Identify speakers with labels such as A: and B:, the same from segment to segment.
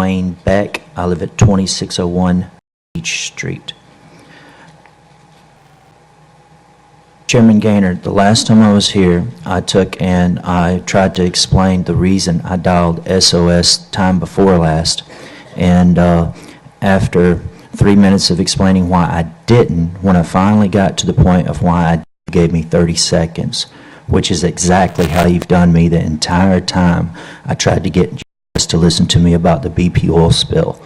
A: Wayne Beck. I live at 2601 Beach Street. Chairman Gaynor, the last time I was here, I tried to explain the reason I dialed SOS time before last. And after 3 minutes of explaining why I didn't, when I finally got to the point of why I gave me 30 seconds, which is exactly how you've done me the entire time I tried to get you to listen to me about the BP oil spill.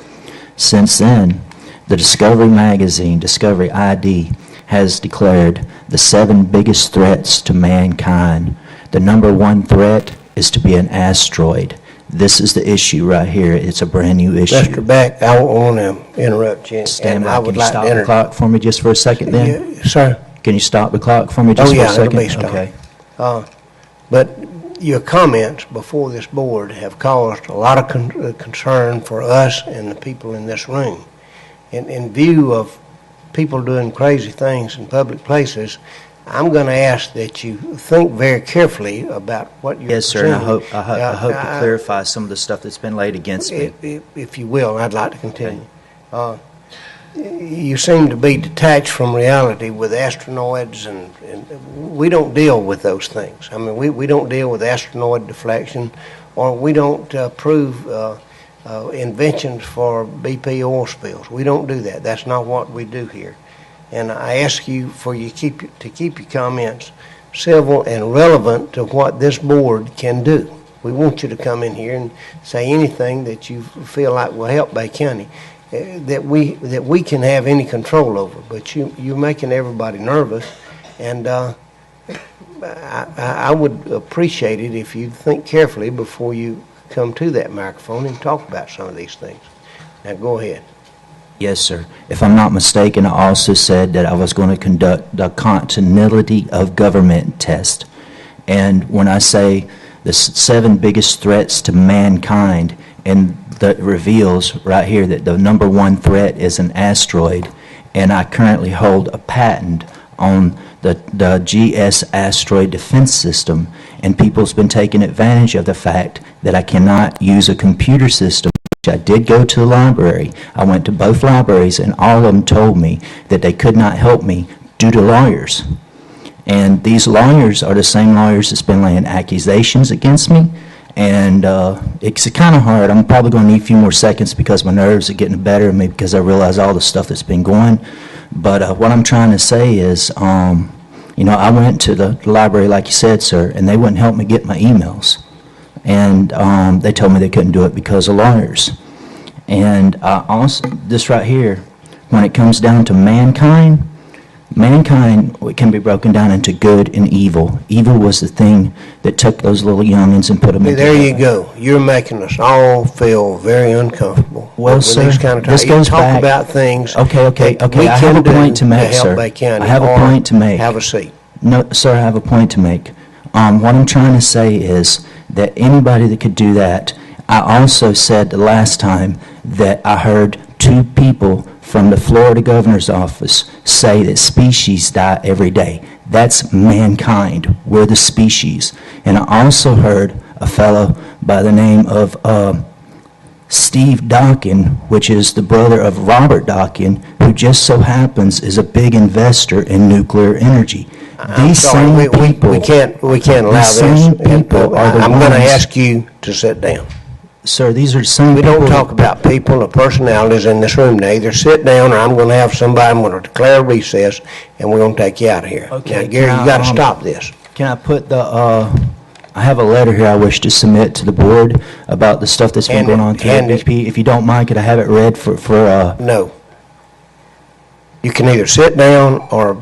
A: Since then, the Discovery magazine, Discovery ID, has declared the 7 biggest threats to mankind. The #1 threat is to be an asteroid. This is the issue right here. It's a brand new issue.
B: Mr. Beck, I don't want to interrupt you.
A: Stand by. Can you stop the clock for me just for a second then?
B: Yeah, sir.
A: Can you stop the clock for me just for a second?
B: It'll be stopped.
A: Okay.
B: But your comments before this board have caused a lot of concern for us and the people in this room. In view of people doing crazy things in public places, I'm going to ask that you think very carefully about what you're
A: Yes, sir, and I hope
B: to
A: to clarify some of the stuff that's been laid against me.
B: If you will, I'd like to continue. You seem to be detached from reality with asteroids, and we don't deal with those things. I mean, we don't deal with asteroid deflection, or we don't prove inventions for BP oil spills. We don't do that. That's not what we do here. And I ask you to keep your comments civil and relevant to what this board can do. We want you to come in here and say anything that you feel like will help Bay County, that we can have any control over. But you're making everybody nervous, and I would appreciate it if you think carefully before you come to that microphone and talk about some of these things. Now go ahead.
A: Yes, sir. If I'm not mistaken, I also said that I was going to conduct the continuity of government test. And when I say the 7 biggest threats to mankind, and that reveals right here that the #1 threat is an asteroid, and I currently hold a patent on the GS asteroid defense system, and people's been taking advantage of the fact that I cannot use a computer system. I did go to the library. I went to both libraries, and all of them told me that they could not help me due to lawyers. And these lawyers are the same lawyers that's been laying accusations against me. And it's kind of hard. I'm probably going to need a few more seconds because my nerves are getting better of me because I realize all the stuff that's been going. But what I'm trying to say is, you know, I went to the library, like you said, sir, and they wouldn't help me get my emails. And they told me they couldn't do it because of lawyers. And also, this right here, when it comes down to mankind can be broken down into good and evil. Evil was the thing that took those little youngins and put them in.
B: There you go. You're making us all feel very uncomfortable.
A: Well, sir, this goes back.
B: Talk about things.
A: Okay. I have a point to make, sir.
B: I
A: have a point to make.
B: Have a seat.
A: No, sir, I have a point to make. What I'm trying to say is that anybody that could do that. I also said the last time that I heard 2 people from the Florida governor's office say that species die every day. That's mankind. We're the species. And I also heard a fellow by the name of Steve Dockin, which is the brother of Robert Dockin, who just so happens is a big investor in nuclear energy. These same people.
B: We can't allow this. I'm going to ask you to sit down.
A: Sir, these are the same people.
B: We don't talk about people or personalities in this room. Now, either sit down or I'm going to have somebody, I'm going to declare a recess, and we're going to take you out of here.
A: Okay.
B: Now, Gary, you got to stop this.
A: Can I put the, I have a letter here I wish to submit to the board about the stuff that's been going on through BP. If you don't mind, could I have it read for
B: No. You can either sit down or...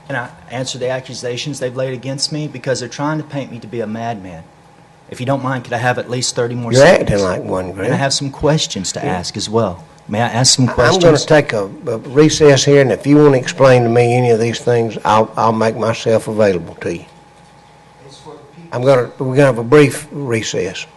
A: Can I answer the accusations they've laid against me? Because they're trying to paint me to be a madman. If you don't mind, could I have at least 30 more seconds?
B: You're acting like one, Greg.
A: And I have some questions to ask as well. May I ask some questions?
B: I'm going to take a recess here, and if you want to explain to me any of these things, I'll make myself available to you. We're going to have a brief recess.